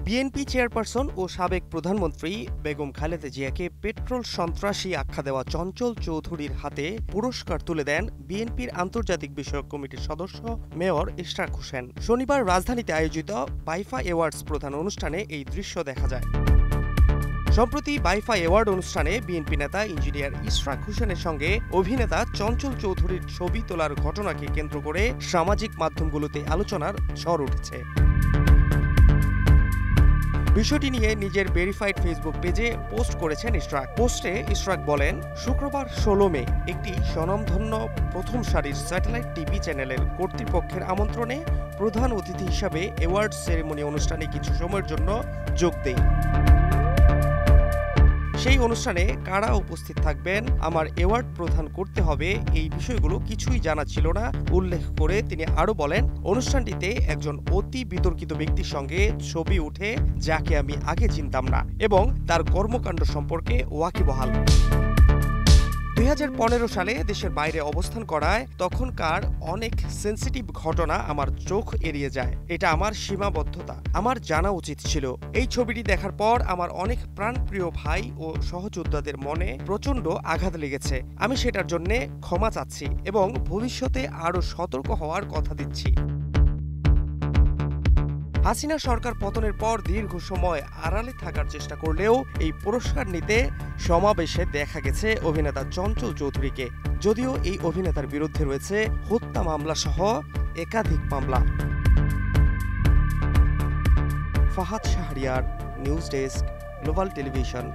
BNP chairperson ও সাবেক প্রধানমন্ত্রী বেগম খালেদা জিয়াকে পেট্রোল সন্ত্রাসী আখ্যা দেওয়া চঞ্চল চৌধুরীর হাতে পুরস্কার তুলে দেন বিএনপির আন্তর্জাতিক বিষয়ক কমিটির সদস্য মেয়র ইশরাক হোসেন। শনিবার রাজধানীতে আয়োজিত বাইফা অ্যাওয়ার্ডস প্রধান অনুষ্ঠানে এই দৃশ্য দেখা যায়। সম্প্রতি বাইফা অ্যাওয়ার্ড অনুষ্ঠানে বিএনপি নেতা ইঞ্জিনিয়ার ইশরাক হোসেনের সঙ্গে অভিনেতা চঞ্চল চৌধুরীর ছবি তোলার ঘটনাকে কেন্দ্র করে সামাজিক মাধ্যমগুলোতে আলোচনার ঝড় উঠেছে। বিষয়টি নিয়ে নিজের ভেরিফাইড ফেসবুক পেজে পোস্ট করেছেন ইশরাক। পোস্টে ইশরাক বলেন, শুক্রবার ১৬ মে একটি স্বনামধন্য প্রথম সারির স্যাটেলাইট টিভি চ্যানেলের কর্তৃপক্ষের আমন্ত্রণে প্রধান অতিথি হিসাবে অ্যাওয়ার্ড সেরেমনি অনুষ্ঠানে কিছু সময়ের জন্য যোগ দেই। সেই অনুষ্ঠানে কারা উপস্থিত থাকবেন, আমার অ্যাওয়ার্ড প্রদান করতে হবে, এই বিষয়গুলো কিছুই জানা ছিল না উল্লেখ করে তিনি আরো বলেন, অনুষ্ঠানটিতে একজন অতি বিতর্কিত ব্যক্তির সঙ্গে ছবি উঠে যাকে আমি আগে চিনতাম না এবং তার কর্মকাণ্ড সম্পর্কে ওয়াকিবহাল। ২০১৫ সালে দেশের বাইরে অবস্থান করায় তখনকার অনেক সেন্সিটিভ ঘটনা আমার চোখ এড়িয়ে যায়। এটা আমার সীমাবদ্ধতা, আমার জানা উচিত ছিল। এই ছবিটি দেখার পর আমার অনেক প্রাণপ্রিয় ভাই ও সহযোদ্ধাদের মনে প্রচণ্ড আঘাত লেগেছে। আমি সেটার জন্য ক্ষমা চাচ্ছি এবং ভবিষ্যতে আরও সতর্ক হওয়ার কথা দিচ্ছি। হাসিনা সরকার পতনের পর দীর্ঘ সময় আড়ালে থাকার চেষ্টা করলেও এই পুরস্কার নিতে সমাবেশে দেখা গেছে অভিনেতা চঞ্চল চৌধুরীকে। যদিও এই অভিনেতার বিরুদ্ধে রয়েছে হত্যা মামলা সহ একাধিক মামলা। Fahad Shahriar, news desk, global television.